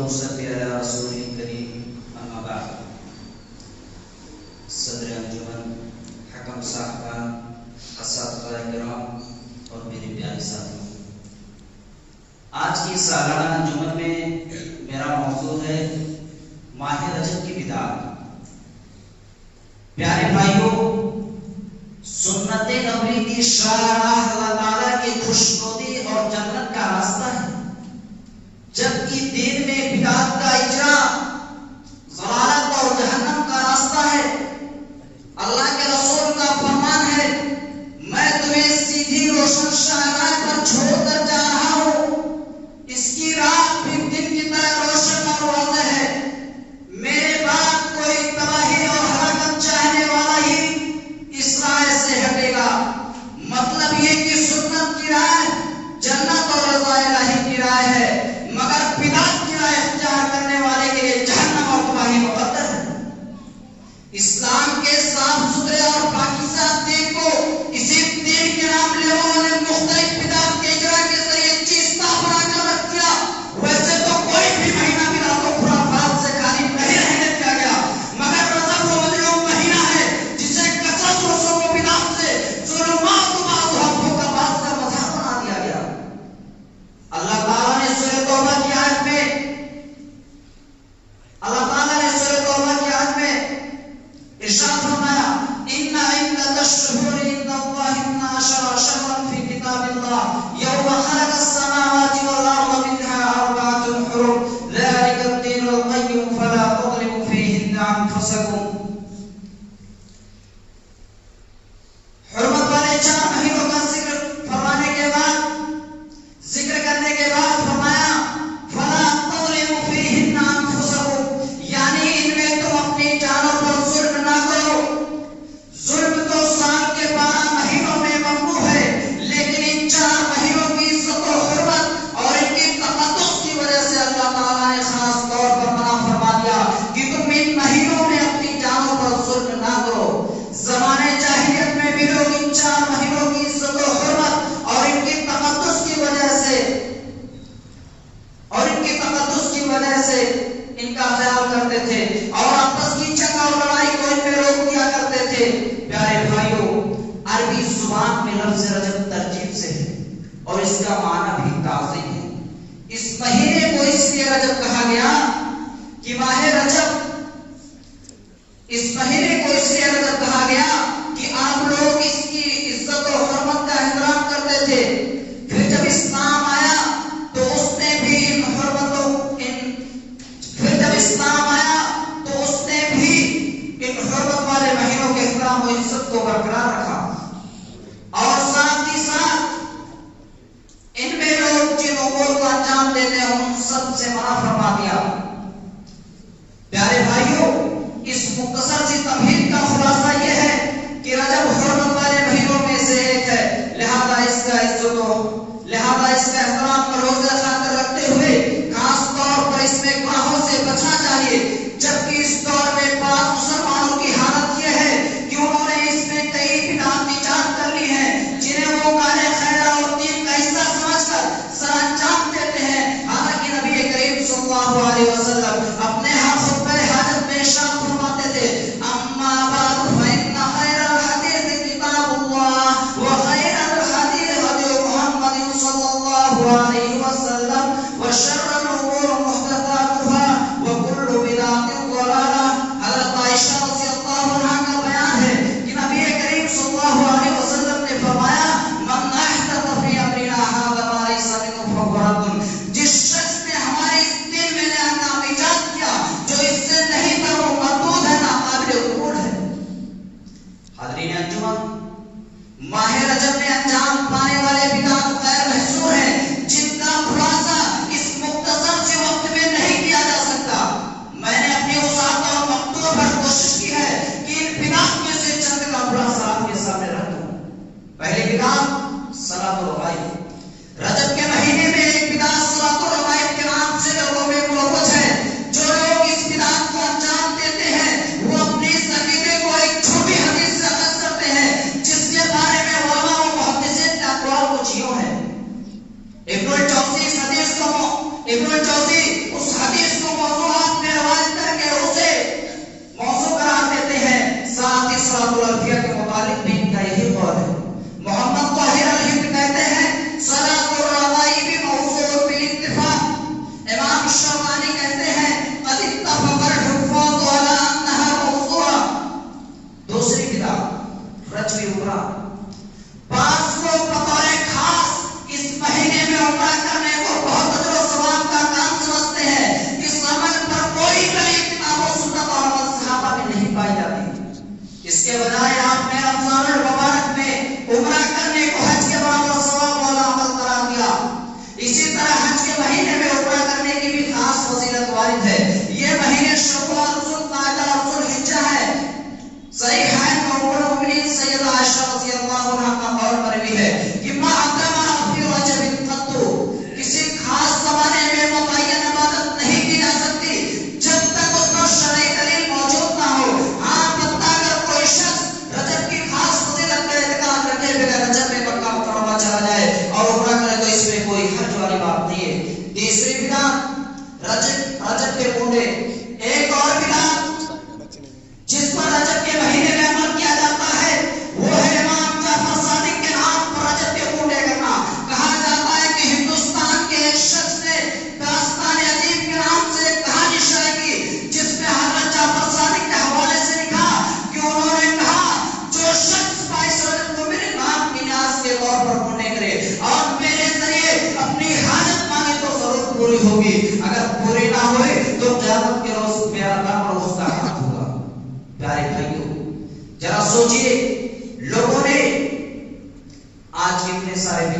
ونصلي على رسوله الكريم اما بعد. صدر انجمن، حکم صاحبان، اساتذہ کرام اور میرے پیارے ساتھیوں، آج کی سالانہ انجمن میں میرا موضوع ہے ماہ رجب کی بدعات۔ پیارے بھائیوں، سنت نبوی کی شرح اللہ تعالیٰ کی خوشنودی اور جنت کا راستہ ہے، جبکہ دین میں بدعات کا اجرا ضلالت اور جہنم کا راستہ ہے۔ اللہ کے رسول کا فرمان ہے، میں تمہیں سیدھی روشن شاہراہ پر چھوڑ کر جا رہا ہوں، اس کی رات بھی دن کی طرح روشن اور واضح ہے، میرے بعد کوئی تباہی اور ہلاکت چاہنے والا ہی اس رائے سے ہٹے گا۔ مطلب یہ کہ سنت کی رائے جنت اور رضا الہی کی رائے ہے، مگر بدعت کی رائے اختیار کرنے والے کے لیے جہنم اور تباہی مقدر ہے۔ اسلام کے صاف ستھرے اور پاکیزہ دین کو اسی دین کے نام لیواؤں نے مختلف بدعات کے اجرا کے ذریعے چیستہ بنا کر رکھ دیا۔ ویسے تو کوئی بھی مہینہ بدعت و خرافات سے خالی نہیں رہنے دیا گیا، مگر رجب وہ مظلوم مہینہ ہے جسے کثرت روزوں کو بدعت سے ظلمات و معذوروں کا بعض کا مذہب بنا دیا گیا۔ اللہ تعالیٰ نے سورہ توبہ کی آیت میں ارشاد فرمایا، ان عدۃ الشہور عند اللہ 12 شہرا فی کتاب اللہ یوم خلق السماوات والارض منها 4 حرم ذلک الدین القیم فلا تظلموا فیہن انفسکم۔ حرمت والے 4 مہینوں کا ذکر فرمانے کے بعد، ذکر کرنے کے بعد فرمایا فلا تظلموا فیہن انفسکم، یعنی ان میں تم اپنی جانوں پر ظلم نہ کرو۔ ظلم تو سال کے 12 مہینوں میں ممنوع ہے، لیکن ان 4 مہینوں کی عزت و حرمت اور ان کی تقدس کی وجہ سے اللہ تعالیٰ نے خاص طور پر منع فرما دیا کہ تم ان مہینوں میں اپنی جانوں پر ظلم نہ کرو۔ زمانے جاہلیت میں بھی لوگ ان 4 مہینوں کی عزت و حرمت اور ان کی تقدس کی وجہ سے ان کا خیال کرتے تھے اور آپس کی جنگ اور لڑائی کو ان میں روک دیا کرتے تھے۔ پیارے بھائیوں، عربی زبان میں لفظ رجب ترتیب سے ہے اور اس کا معنی بھی تعظیم ہے۔ اس مہینے کو اس لیے رجب کہا گیا کہ ماہ رجب، اس مہینے کو اس لیے رجب کہا گیا کہ آپ لوگ اس کی عزت و حرمت کا احترام کرتے تھے۔ پھر جب اسلام آیا تو اس نے بھی ان حرمت والے مہینوں کے احترام و عزت کو برقرار رکھا، اور ساتھ ہی ساتھ ان میں لوگ جن امور کو انجام دیتے ہیں ان سب سے منع فرما دیا۔ پیارے بھائیوں، اس مختصر سی تمہید کا خلاصہ یہ ہے کہ رجب حرمت والے مہینوں میں سے ایک ہے، لہذا اس کا احترام پر روزہ خاطر رکھتے ہوئے خاص طور پر اس میں گناہوں سے بچنا چاہیے۔ جبکہ اس دور میں بعض مسلمانوں کی حالت یہ ہے کہ انہوں نے اس میں کئی بدعات ایجاد کر لی ہیں جنہیں وہ کالے خیرہ اور دین کا حصہ سمجھ کر سر انجام دیتے ہیں، حالانکہ نبی کریم صلی اللہ علیہ وسلم اپنے ہر خطبہ حاجت میں ارشاد فرماتے تھے، اما بعد فإن خیر الحدیث کتاب اللہ وخیر الحدیث ہدی محمد صلی اللہ علیہ وسلم وشر الامور محدثاتها وكل بدعۃ ضلالہ۔ حضرت عائشہ رضی اللہ عنہا کا بیان ہے کہ نبی کریم صلی اللہ علیہ وسلم نے فرمایا، من احدث فی امرنا ھذا ما لیس منہ فہو رد، جس شخص نے ہمارے اس دین میں نیا کام ایجاد کیا جو اس سے نہیں تھا وہ مردود ہے، ناقابل قبول ہے۔ حاضرین انجمن، ماہ رجب میں انجام پانے والے بدعات غیر محصور ہیں جن کا خلاصہ اس مختصر سے وقت میں نہیں کیا جا سکتا۔ میں نے اپنی وسعت اور مقدور پر کوشش کی ہے کہ ان بدعات میں سے چند کا خلاصہ آپ کے سامنے رکھ دوں۔ پہلی بدعت صلاۃ الغائب۔ رجب کے مہینے میں ایک بدعت صلاۃ الغائب کے نام سے لوگوں میں مروج ہے۔ جو لوگ اس بدعت کو انجام دیتے ہیں وہ اپنی اس عقیدے کو ایک چھوٹی حدیث سے اخذ کرتے ہیں جس کے بارے میں علماء و محدثین کے اقوال کچھ یوں ہیں۔ ابن الجوزی اس حدیث کو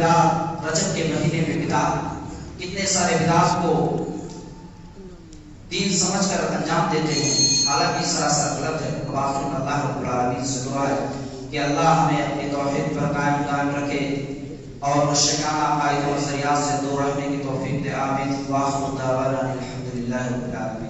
بدعات، رجب کے مہینے میں بدعات، کتنے سارے بدعات کو دین سمجھ کر انجام دیتے ہیں، حالانکہ سراسر غلط ہے۔ آخر میں اللہ رب العالمین سے دعا ہے کہ اللہ ہمیں اپنی توحید پر قائم رکھے اور مشرکانہ عقائد و نظریات سے دور رہنے کی توفیق دے، آمین۔ وآخر دعوانا الحمدللہ رب العالمین۔